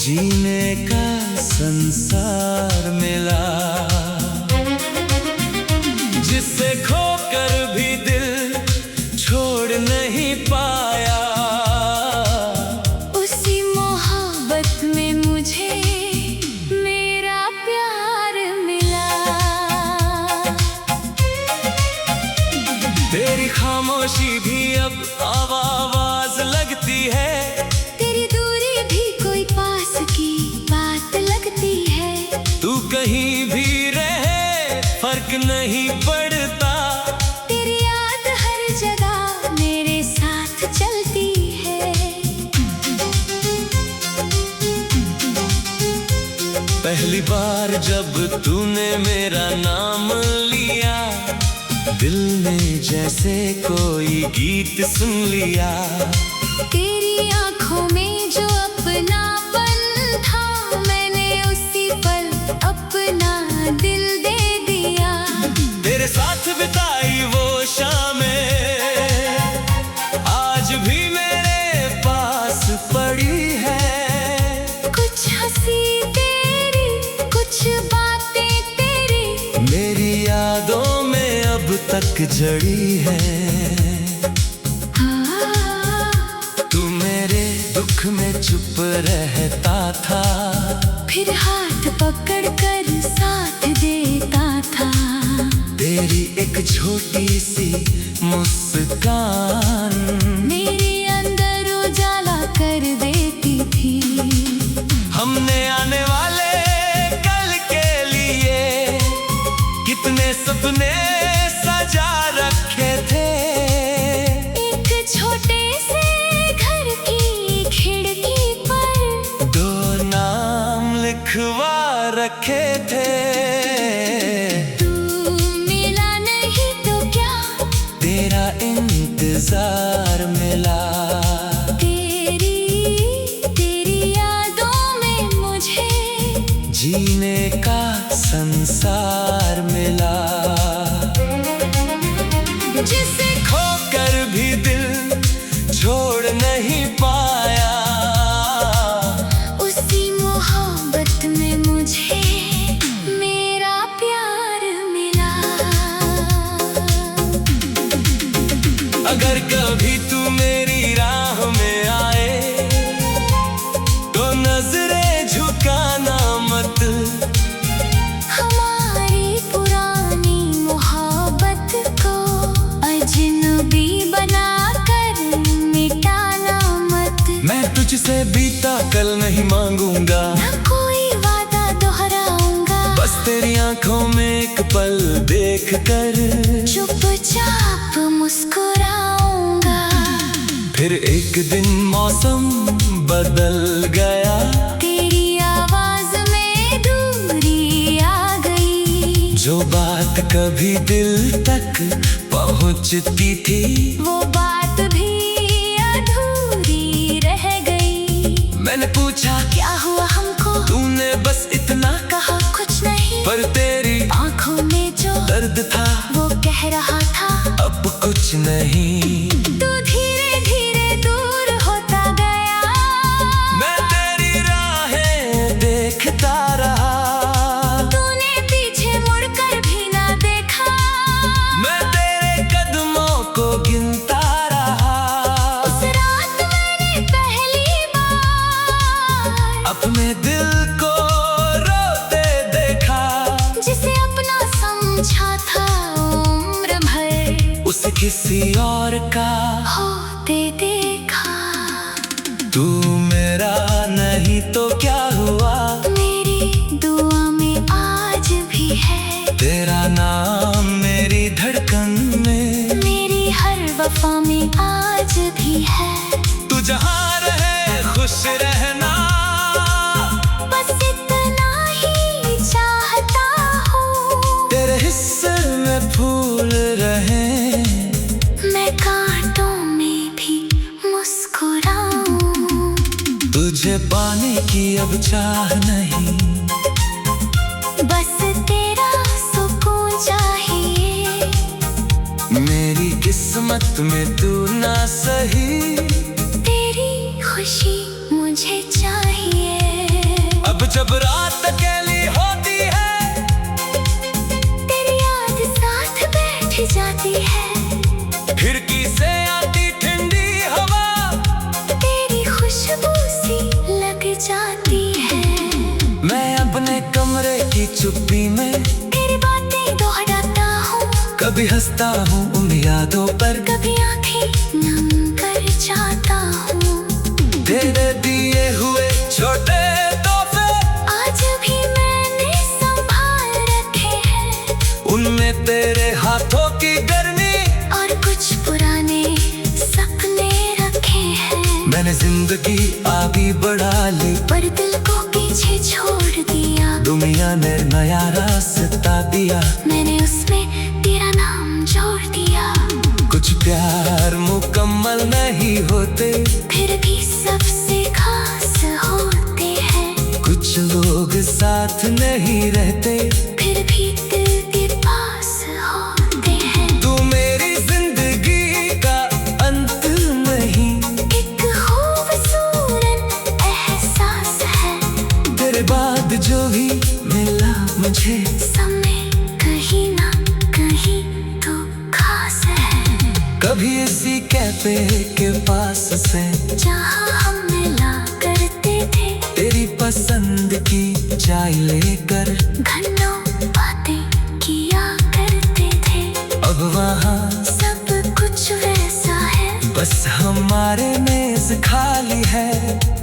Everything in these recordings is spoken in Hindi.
जीने का संसार मिला, जिससे खोकर भी दिल छोड़ नहीं पाया। उसी मोहब्बत में मुझे मेरा प्यार मिला। तेरी खामोशी भी अब आवाज लगती है, तेरी दूरी भी कोई पास की बात लगती है। तू कहीं भी रहे फर्क नहीं पड़ता, तेरी याद हर जगह मेरे साथ चलती है। पहली बार जब तूने मेरा नाम लिया, दिल ने जैसे कोई गीत सुन लिया। तेरी आंखों में जो अपनापन था, मैंने उसी पल अपना दिल दे दिया। तेरे साथ बिताई वो शामें आज भी मेरे पास पड़ी है। कुछ हंसी तेरी, कुछ बातें तेरी मेरी यादों में अब तक जड़ी है। तू मेरे दुख में चुप रहता था, फिर हाथ पकड़ कर साथ देता था। तेरी एक छोटी सी मुस्कान मेरे अंदर उजाला कर देती थी। हमने आने वाले कल के लिए कितने सपने सजा रखे थे। एक छोटे से घर की खिड़की पर दो नाम लिखवा रखे थे। तू मिला नहीं तो क्या, तेरा इंतजार मिला। तेरी यादों में मुझे जीने का संसार मिला, जिसे खोकर भी दिल छोड़ नहीं पाया। उसी मोहब्बत में मुझे मेरा प्यार मिला। अगर कभी तू मेरी राह में आए तो नजरें झुकाना मत। हमारी पुरानी मोहब्बत को अजनबी बनाकर मिटाना मत। मैं तुझसे बीता कल नहीं मांगूंगा, न कोई वादा दोहराऊंगा। बस तेरी आंखों में एक पल देख कर चुपचाप मुस्कुराऊंगा। फिर एक दिन मौसम बदल गया, तेरी आवाज में दूरी आ गई। जो बात कभी दिल तक पहुंचती थी, वो बात भी अधूरी रह गई। मैंने पूछा क्या हुआ हमको, तूने बस इतना कहा कुछ नहीं। पर तेरी आंखों में जो दर्द था वो कह रहा था अब कुछ नहीं। तू धीरे धीरे दूर होता गया, मैं तेरी राहें देखता रहा। तूने पीछे मुड़कर भी ना देखा। मैं तेरे कदमों को गिनता रहा। उस रात मैंने पहली बार अपने दिल को रोते देखा, जिसे अपना समझा था उम्र भर, उसे किसी और का होते देखा। तू मेरा नहीं तो क्या हुआ, मेरी दुआ में आज भी है। तेरा नाम मेरी धड़कन में, मेरी हर वफा में आज भी है। तू जहाँ रहे खुश रहना, बस इतना ही चाहता हूँ। तेरे हिस्से में फूल रहे, मैं कांटों में भी मुस्कुराऊं। तुझे पाने की अब चाह नहीं, बस तेरा सुकून चाहिए। मेरी किस्मत में तू ना सही, तेरी खुशी मुझे चाहिए। जब रात अकेली होती है, तेरी याद साथ बैठ जाती है। खिड़की से आती ठंडी हवा तेरी खुशबू सी लग जाती है। मैं अपने कमरे की चुप्पी में तेरी बातें दोहराता हूँ, कभी हंसता हूँ उन यादों पर, कभी आंखें नम कर जाता हूँ। तेरे दिए हुए छोटे तोहफे आज भी मैंने संभाल रखे हैं, उनमें तेरे हाथों की गर्मी और कुछ पुराने सपने रखे हैं। मैंने जिंदगी आगे बढ़ा ली, पर दिल को पीछे छोड़ दिया। दुनिया ने नया रास्ता दिया, मैंने उसमें तेरा नाम जोड़ दिया। कुछ प्यार मुकम्मल नहीं होते, फिर भी सबसे खास होते हैं। कुछ लोग साथ नहीं रहते, फिर भी दिल के पास होते हैं। तू मेरी जिंदगी का अंत नहीं, एक खूबसूरत एहसास है। तेरे बाद जो भी मिला मुझे, समय कहीं ना कहीं तो खास है। कभी इसी कैफे के पास से जहाँ हम मिला करते थे, तेरी पसंद की चाय लेकर घंटों बातें किया करते थे। अब वहाँ सब कुछ वैसा है, बस हमारे मेज खाली है,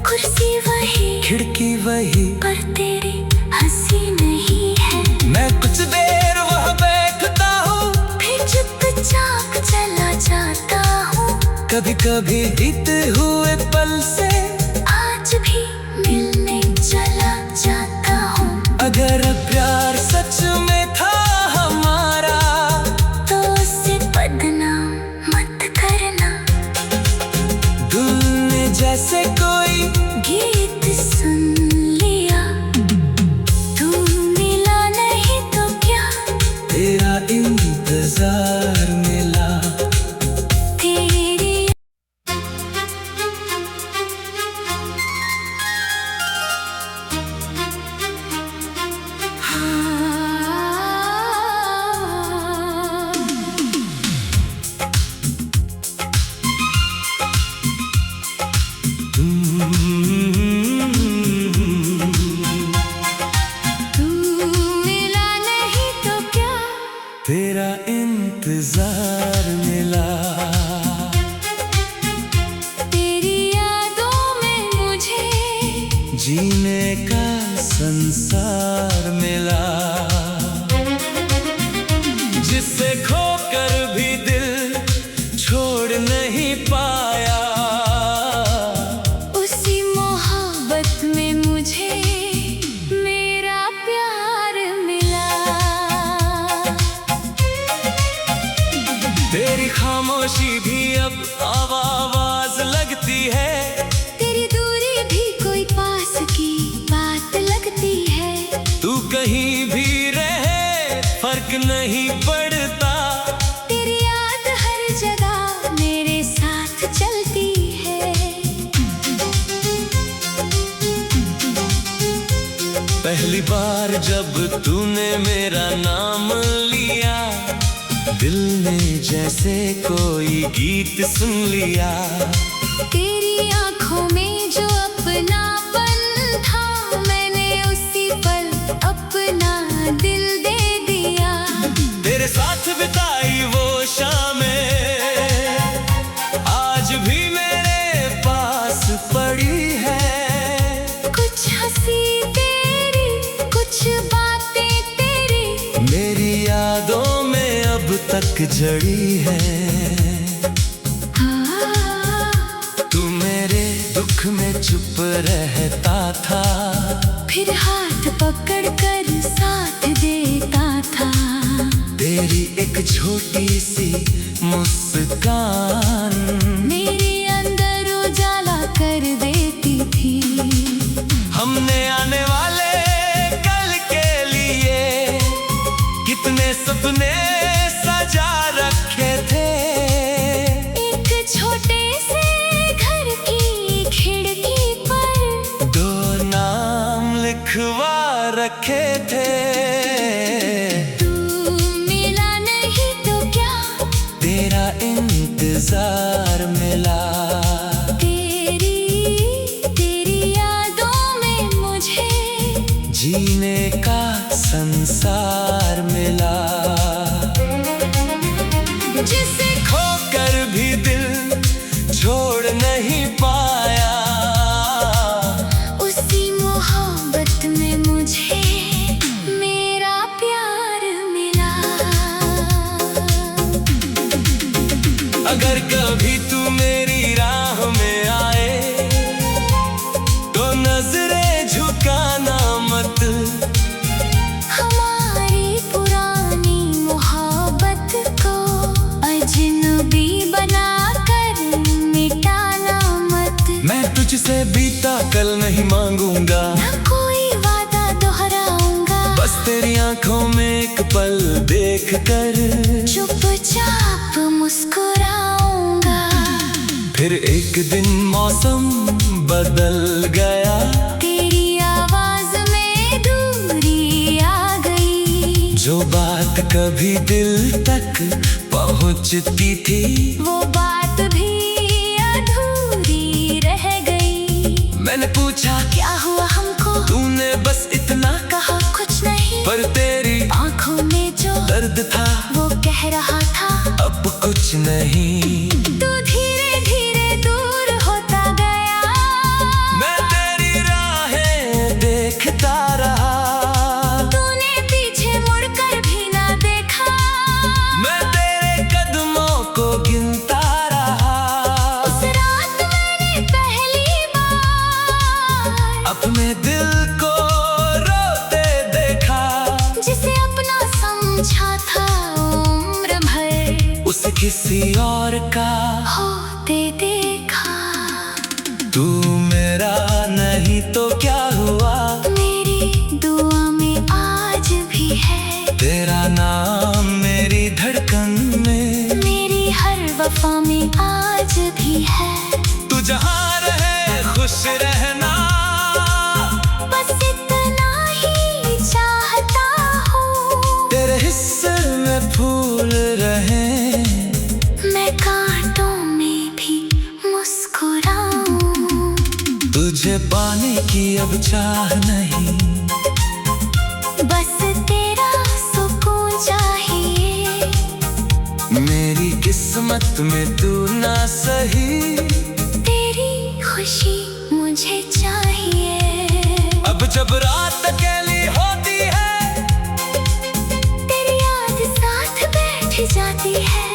कुर्सी वही खिड़की वही, पर तेरी हंसी नहीं है। मैं कुछ देर वहाँ बैठता हूँ, फिर चुपचाप चला जाता हूँ। कभी कभी बीते हुए पल से आज भी मिलने चला जाता हूँ। अगर प्यार सच में था हमारा, तो उसे बदनाम मत करना। दिल ने जैसे कोई गीत सुन लिया, तू मिला नहीं तो क्या, तेरा इंतजार मिला। तेरी तू मिला नहीं तो क्या, तेरा इंतजार मिला। तेरी यादों में मुझे जीने का संसार मिला, जिसे खोकर भी दिल छोड़ नहीं पाया। उसी मोहब्बत में मुझे मेरा प्यार मिला। तेरी खामोशी भी अब आवाज लगती है, तेरी दूरी भी कोई पास की बात लगती है। तू कहीं भी रहे फर्क नहीं पड़ता, तेरी याद हर जगह मेरे साथ चलती है। पहली बार जब तूने मेरा नाम लिया, दिल ने जैसे कोई गीत सुन लिया। तेरी आंखों में जो अपनापन था, मैंने उसी पल अपना दिल दे दिया। तेरे साथ बिताई वो शामें आज भी मेरे पास पड़ी है। कुछ हंसी तेरी, कुछ बातें तेरी, मेरी यादों में अब तक जड़ी है। तू मेरे दुख में चुप रहता था, फिर हाथ पकड़ कर साथ देता था। तेरी एक छोटी सी मुस्कान मेरे अंदर उजाला कर देती थी। हमने आने वाले कल के लिए कितने सपने सजा रखे थे। एक छोटे से घर की खिड़की पर दो नाम लिखवा संसार मिला। तेरी यादों में मुझे जीने का संसार मिला। जिसे खोकर भी दिल छोड़ नहीं पाया, उसी मोहब्बत में मुझे मेरा प्यार मिला। अगर कभी तू मेरी राह में आए तो नजरें झुकाना मत। हमारी पुरानी मोहब्बत को अजनबी बनाकर मिटाना मत। मैं तुझसे बीता कल नहीं मांगूंगा, न कोई वादा दोहराऊंगा। बस तेरी आंखों में एक पल देख कर चुपचाप मुस्कुराऊंगा। फिर एक दिन मौसम बदल गया, तेरी आवाज में दूरी आ गई। जो बात कभी दिल तक पहुंचती थी, वो बात भी अधूरी रह गई। मैंने पूछा क्या हुआ हमको, तूने बस इतना कहा कुछ नहीं। पर तेरी आंखों में जो दर्द था वो कह रहा था अब कुछ नहीं। तू धीरे धीरे दूर होता गया। मैं तेरी राहें देखता रहा, तूने पीछे मुड़कर भी ना देखा। मैं तेरे कदमों को गिनता रहा। उस रात मैंने पहली बार अपने दिल को रोते देखा, जिसे अपना समझा था उम्र भर, उसे किसी और का होते देखा। तू मेरा नहीं तो क्या हुआ, मेरी दुआ में आज भी है। तेरा नाम मेरी धड़कन में, मेरी हर वफा में आज भी है। तू जहाँ रहे खुश रहना, बस इतना ही चाहता हूँ। तेरे हिस्से में फूल रहे, मैं कांटों में भी मुस्कुराऊं। तुझे पाने की अब चाह नहीं, बस तेरा सुकून चाहिए। मेरी किस्मत में तू ना सही, तेरी खुशी मुझे चाहिए। अब जब रात अकेली होती है, तेरी याद साथ बैठ जाती है।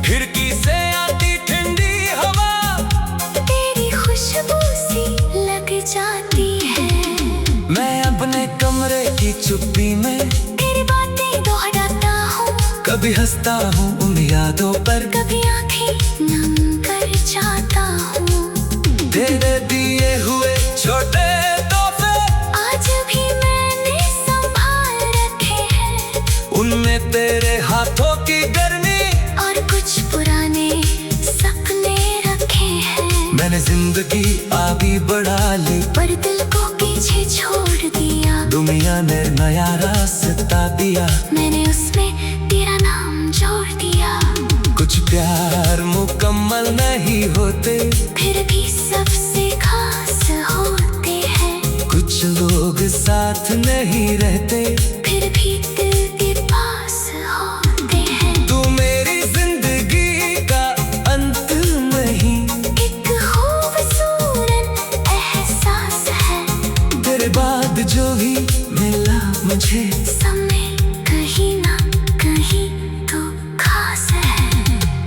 खिड़की से आती ठंडी हवा, तेरी खुशबू सी लग जाती है। मैं अपने कमरे की चुप्पी में तेरी बातें दोहराता हूँ। कभी हंसता हूँ उन यादों पर, कभी आंखें नम कर जाता हूँ। तेरे दिए हुए छोटे तोहफे आज भी मैंने संभाल रखे हैं। उनमें तेरे हाथों की गर्मी और कुछ पुराने सपने रखे हैं। मैंने जिंदगी आगे बढ़ा ली, पर दिल को पीछे छोड़ दिया। दुनिया ने नया रास्ता दिया, मैंने उसमें तेरा नाम जोड़ दिया। कुछ प्यार मुकम्मल नहीं होते, फिर भी सबसे खास होते हैं। कुछ लोग साथ नहीं रहते, फिर भी दिल के पास होते हैं। तू मेरी जिंदगी का अंत नहीं, एक खूबसूरत एहसास है। तेरे बाद जो भी मिला मुझे, समय कहीं ना कहीं तो खास है।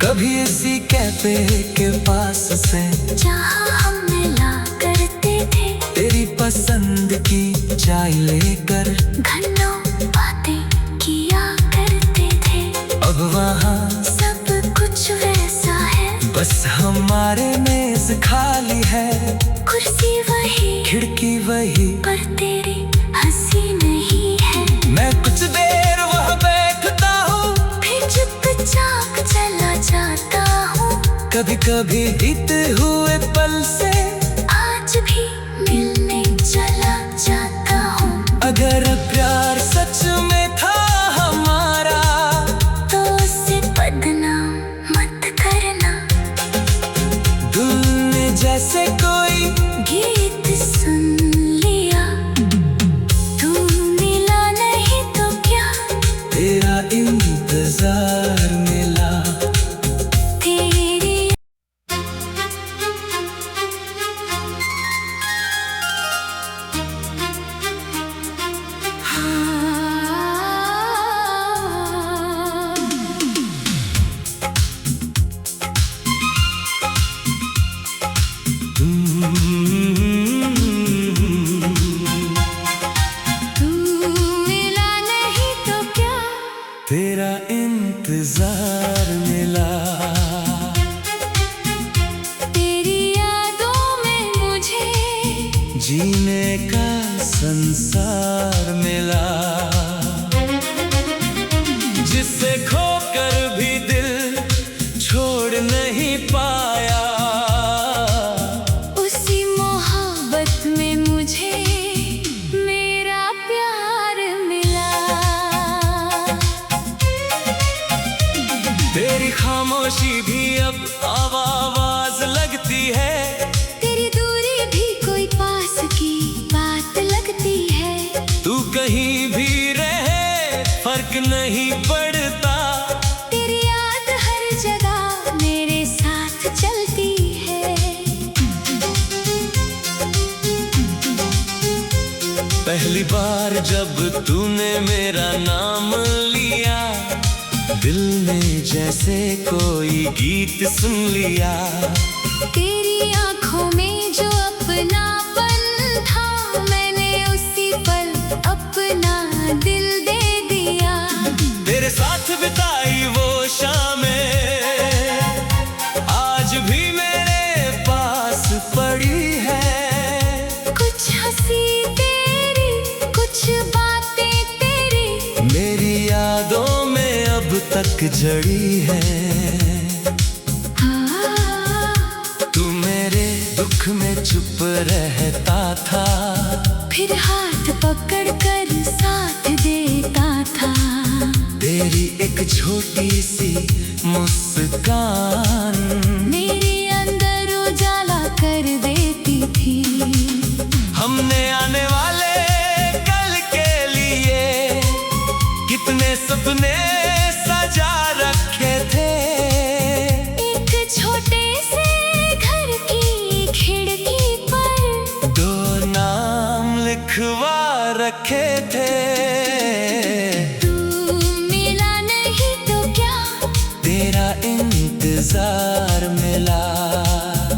कभी इसी कैफे के पास से जहाँ हम मिला करते थे, तेरी पसंद की चाय लेकर घंटों बातें किया करते थे। अब वहाँ सब कुछ वैसा है, बस हमारे मेज खाली है। कुर्सी वही, खिड़की वही, पर तेरी हंसी नहीं है। मैं कुछ देर वहाँ बैठता हूँ, फिर चुपचाप चला जाता हूँ। कभी कभी बीते हुए पल से आज भी मिलने चला जाता हूँ। अगर प्यार सच में था हमारा, तो उसे बदनाम मत करना। जैसे कोई गीत सुन लिया, तू मिला नहीं तो क्या, तेरा इंतजार मिला। तेरी तू मिला नहीं तो क्या, तेरा इंतजार मिला। तेरी यादों में मुझे जीने का संसार मिला। जिससे खोकर भी दिल छोड़ नहीं पाया, उसी मोहब्बत में मुझे मेरा प्यार मिला। तेरी खामोशी भी अब आवाज लगती है, तेरी दूरी भी कोई पास की बात लगती है। तू कहीं भी रहे फर्क नहीं पड़ता। तेरी याद हर जगह मेरे साथ चलती है। पहली बार जब तूने मेरा नाम लिया, दिल ने जैसे कोई गीत सुन लिया। तेरी आंखों में जो अपनापन था, मैंने उसी पल अपना दिल दे दिया। तेरे साथ बिताई वो शामें आज भी मेरे पास पड़ी है। कुछ हंसी तेरी, कुछ बातें तेरी, मेरी यादों में अब तक जड़ी है। तू मेरे दुख में चुप रहता था, फिर हाथ पकड़ कर साथ देता था। तेरी एक छोटी सी मुस्कान मेरे अंदर उजाला कर देती थी। हमने आने वाले कल के लिए कितने सपने सजा रखे थे। एक छोटे से घर की खिड़की पर दो नाम लिखवा रखे थे। तू मिला नहीं तो क्या, तेरा इंतजार मिला।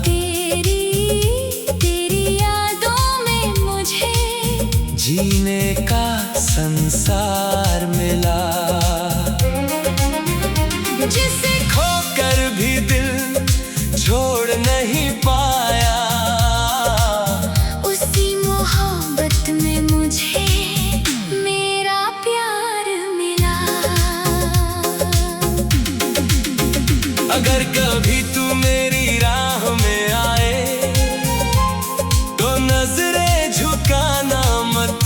तेरी यादों में मुझे जीने का संसार मिला। जिसे खोकर भी दिल छोड़ नहीं पाया, उसी मोहब्बत में मुझे मेरा प्यार मिला। अगर कभी तू मेरी राह में आए तो नजरें झुकाना मत।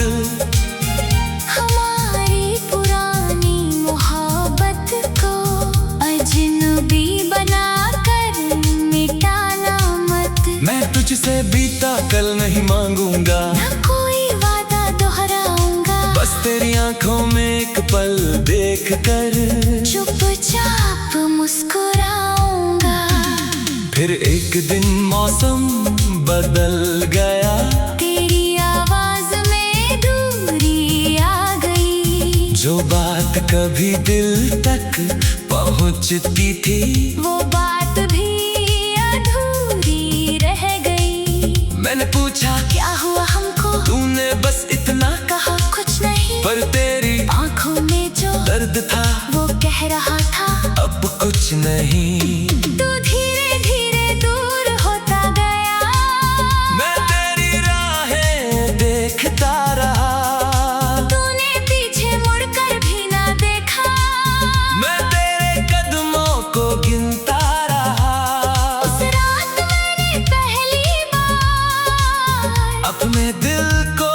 हमारी पुरानी मोहब्बत को अजनबी बनाकर मिटाना मत। मैं तुझसे बीता कल नहीं मांगूंगा, न कोई वादा दोहराऊंगा, बस तेरी आंखों में एक पल देख कर चुपचाप मुस्कुराऊंगा। फिर एक दिन मौसम बदल गया, तेरी आवाज में दूरी आ गई। जो बात कभी दिल तक पहुंचती थी, वो बात भी अधूरी रह गई। मैंने पूछा क्या हुआ हमको, तूने बस इतना कहा कुछ नहीं, पर तेरी आंखों में जो दर्द था वो कह रहा था अब कुछ नहीं। तू धीरे धीरे दूर होता गया, मैं तेरी राहें देखता रहा, तूने पीछे मुड़कर भी ना देखा। मैं तेरे कदमों को गिनता रहा। उस रात मैंने पहली बार अपने दिल को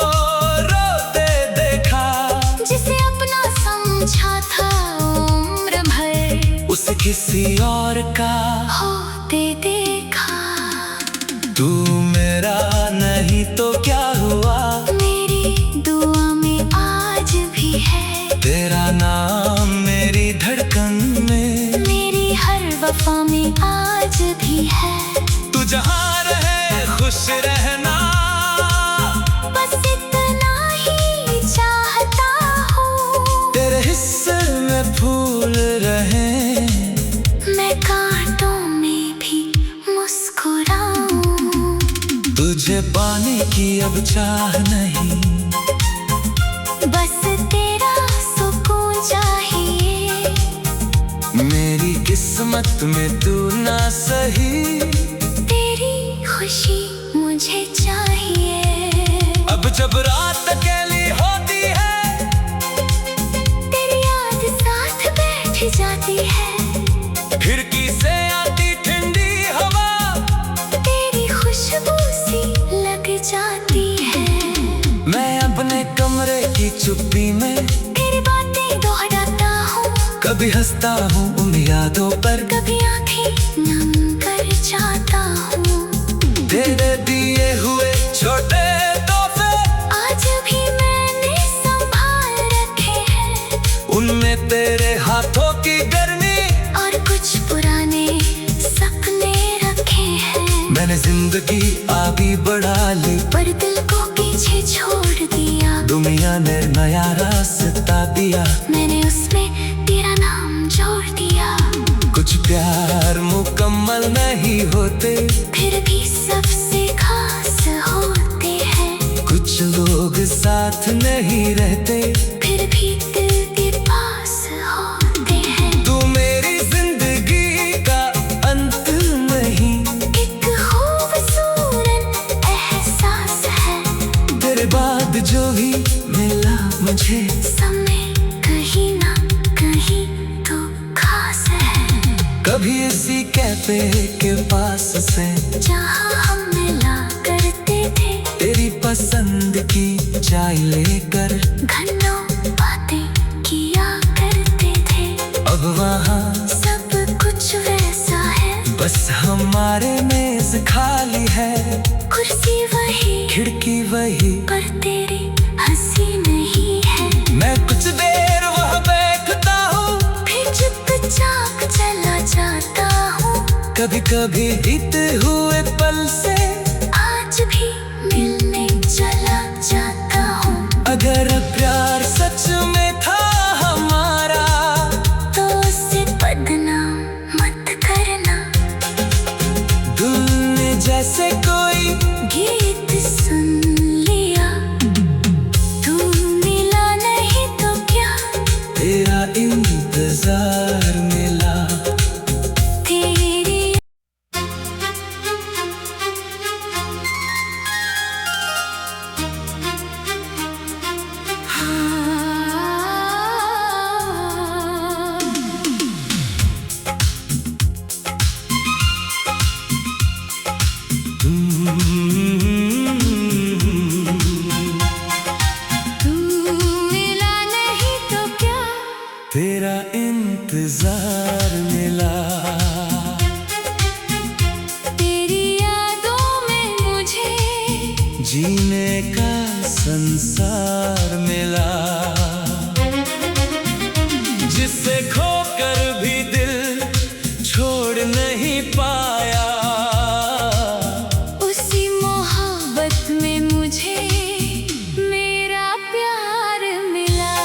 रोते देखा, जिसे अपना समझा था उम्र भर, उसे किसी और का तू मेरा नहीं तो क्या हुआ, मेरी दुआ में आज भी है। तेरा नाम मेरी धड़कन में, मेरी हर वफा में आज भी है। तू जहाँ रहे खुश रहना, बस इतना ही चाहता हूँ। तेरे हिस्से में फूल रहे, मैं कांटों में भी मुस्कुराऊं। तुझे पाने की अब चाह नहीं, बस तेरा सुकून चाहिए। मेरी किस्मत में तू ना सही, तेरी खुशी मुझे चाहिए। अब जब रात अकेली होती है, तेरी याद साथ बैठ जाती है। खिड़की से आती ठंडी हवा, तेरी खुशबू सी लग जाती है। मैं अपने कमरे की चुप्पी में तेरी बातें दोहराता हूँ। कभी हंसता हूँ उन यादों पर, कभी आंखें नम कर जाता हूँ। तेरे दिए हुए छोटे तोहफे आज भी मैंने संभाल रखे हैं। उनमें तेरे हाथों की गर्मी, और कुछ पुराने सपने रखे हैं। मैंने जिंदगी आगे बढ़ा ली, पर दिल को पीछे छोड़ दिया। दुनिया ने नया रास्ता दिया, मैंने उसमें तेरा नाम जोड़ दिया। कुछ प्यार मुकम्मल नहीं होते, फिर भी सबसे खास होते हैं। कुछ लोग साथ नहीं रहते, फिर भी दिल के पास होते हैं। तू मेरी जिंदगी का अंत नहीं, एक खूबसूरत एहसास है। तेरे बाद जो भी मिला मुझे, समय कहीं ना कहीं तो खास है। कभी इसी कैफे के पास से जहाँ हम मिला करते थे, तेरी पसंद की चाय लेकर घन्नों बातें किया करते थे। अब वहाँ सब कुछ वैसा है, बस हमारे मेज खाली है। कुर्सी वही, खिड़की वही, पर तेरी हंसी नहीं है। मैं कुछ देर वहाँ बैठता हूँ, फिर चुपचाप चला जाता हूँ। कभी कभी बीते हुए पल से आज भी मिलने चला जाता हूँ। अगर प्यार सच में था हमारा, तो उसे बदनाम मत करना। दिल ने जैसे कोई गीत सुन लिया, तू मिला नहीं तो क्या। तेरा इंतजार मिला। तेरी तू मिला नहीं तो क्या। तेरा इंतजार मिला। तेरी यादों में मुझे जीने का संसार मिला, जिसे खोकर भी दिल छोड़ नहीं पाया। उसी मोहब्बत में मुझे मेरा प्यार मिला।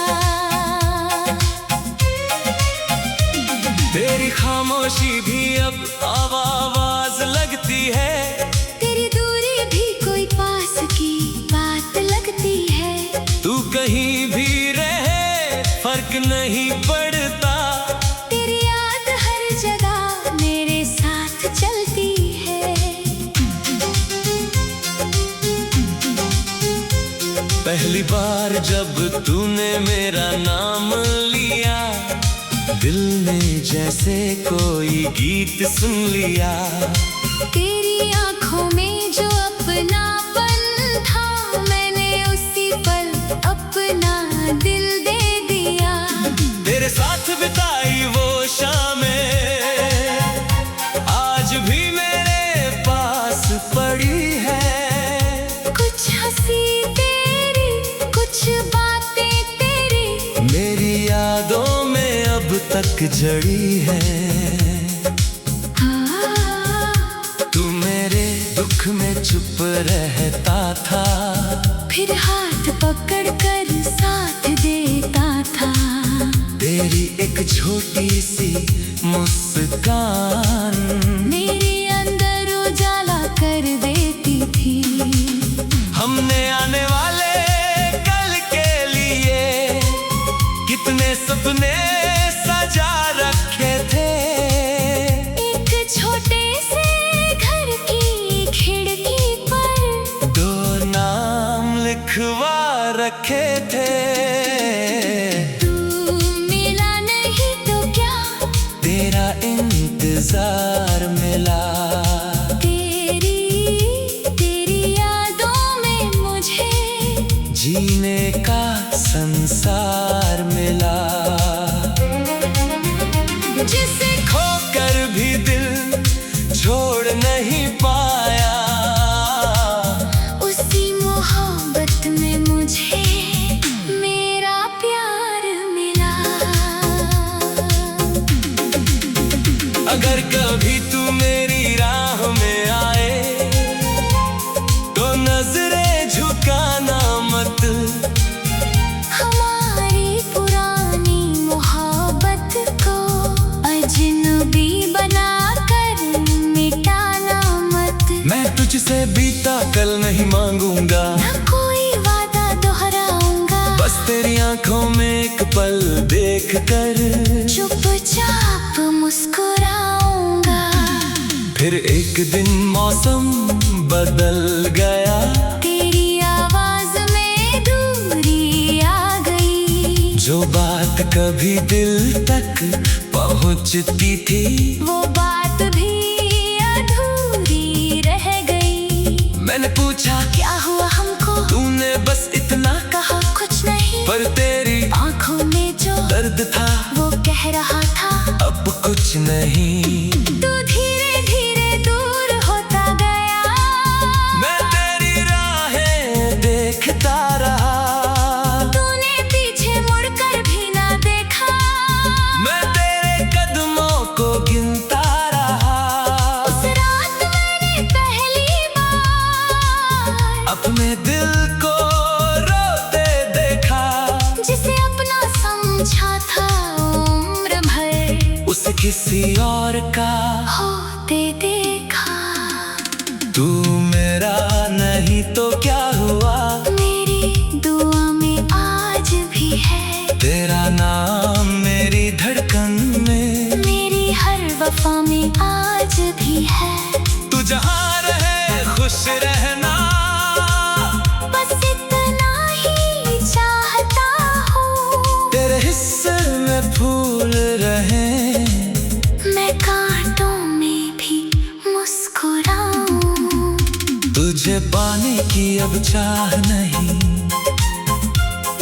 तेरी खामोशी भी अब आवाज लगती है, तेरी दूरी भी कोई पास की बात लगती है। तू कहीं भी रहे फर्क नहीं पड़ता। तेरी याद हर जगह मेरे साथ चलती है। पहली बार जब तूने मेरा नाम लिया, दिल ने जैसे कोई गीत सुन लिया। तेरी आंखों में जो अपनापन था, मैंने उसी पल अपना दिल दे दिया। तेरे साथ बिताई वो शामें आज भी मेरे पास पड़ी। तक जड़ी है। तू मेरे दुख में चुप रहता था, फिर हाथ पकड़ कर साथ देता था। तेरी एक छोटी सी मुस्कान मेरे अंदर उजाला कर देती थी। हमने आने वाले कल के लिए कितने सपने सजा रखे थे। एक छोटे से घर की खिड़की पर 2 नाम लिखवा रखे थे। तू मिला नहीं तो क्या, तेरा इंतजार मिला। तेरी यादों में मुझे जीने का संसार मिला। जिसे खोकर भी दिल छोड़ नहीं पाया, उसी मोहब्बत में मुझे मेरा प्यार मिला। अगर कभी तू मेरी राह में आए तो नजरें झुकाना मत। हमारी पुरानी मोहब्बत को अजनबी बनाकर मिटाना मत। मैं तुझसे बीता कल नहीं मांगूंगा, न कोई वादा दोहराऊंगा। बस तेरी आंखों में एक पल देख कर चुपचाप मुस्कुराऊंगा। फिर एक दिन मौसम बदल गया, तेरी आवाज में दूरी आ गई। जो बात कभी दिल तक पहुंचती थी, वो बात भी अधूरी रह गई। मैंने पूछा क्या हुआ हमको, तूने बस इतना कहा कुछ नहीं। पर तेरी आंखों में जो दर्द था वो कह रहा था अब कुछ नहीं। तू धीरे धीरे दूर होता गया। मैं तेरी राहें देखता रहा, तूने पीछे मुड़कर भी ना देखा। मैं तेरे कदमों को गिनता रहा। उस रात मैंने पहली बार अपने दिल को रोते देखा, जिसे अपना समझा था उम्र भर, उसे किसी और का होते देखा। तू मेरा नहीं तो क्या हुआ, मेरी दुआ में आज भी है। तेरा नाम मेरी धड़कन में, मेरी हर वफा में आज भी है। तू जहाँ रहे खुश रहना, बस इतना ही चाहता हूँ। तेरे हिस्से में फूल रहे, मैं कांटों में भी मुस्कुराऊं। तुझे पाने की अब चाह नहीं,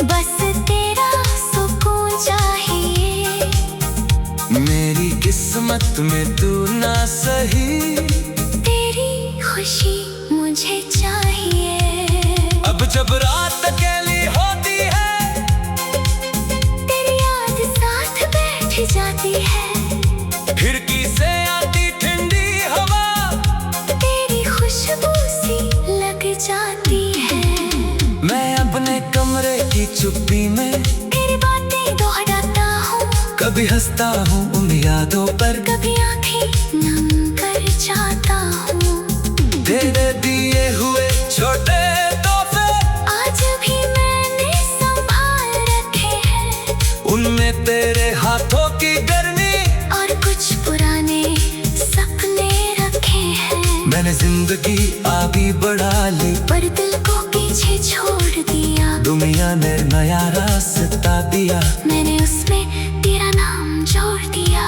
बस तेरा सुकून चाहिए। मेरी किस्मत में तू ना सही, तेरी खुशी मुझे चाहिए। अब जब रात अकेली होती है, तेरी याद साथ बैठ जाती है। खिड़की से आती ठंडी हवा, तेरी खुशबू सी लग जाती है। मैं अपने कमरे की चुप्पी में तेरी बातें दोहराता हूँ। कभी हंसता हूँ उन यादों पर, कभी आंखें नम कर जाता हूँ। तेरे दिए हुए छोटे तोहफे आज भी मैंने संभाल रखे हैं। उनमें तेरे हाथों की गर्मी और कुछ पुराने सपने रखे हैं। मैंने जिंदगी आगे बढ़ा ली, पर दिल को पीछे छोड़ दिया। दुनिया ने नया रास्ता दिया, मैंने उसमें तेरा नाम जोड़ दिया।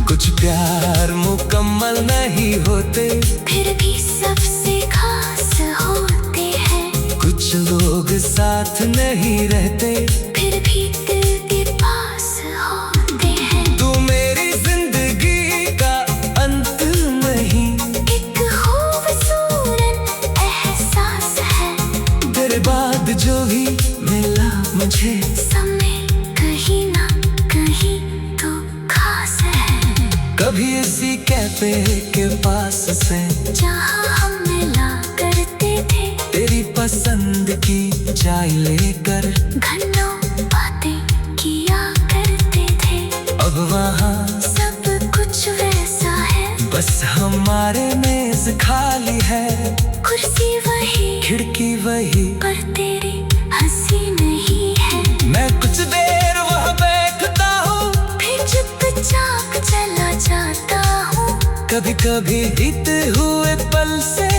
कुछ प्यार मुकम्मल नहीं होते, फिर भी सबसे खास होते हैं। कुछ लोग साथ नहीं रहते, फिर भी दिल के पास होते हैं। तू मेरी जिंदगी का अंत नहीं, एक खूबसूरत एहसास है। तेरे बाद जो भी मिला मुझे, समय कहीं ना कहीं तो कैफे के पास से, जहाँ हम मिला करते थे। तेरी पसंद की चाय लेकर घंटों बातें किया करते थे। अब वहाँ सब कुछ वैसा है, बस हमारे मेज खाली है। कुर्सी वही, खिड़की वही, पर तेरी हंसी नहीं है। मैं कुछ देर वहाँ बैठता हूँ, फिर चुपचाप चला जाता हूँ। कभी कभी बीते हुए पल से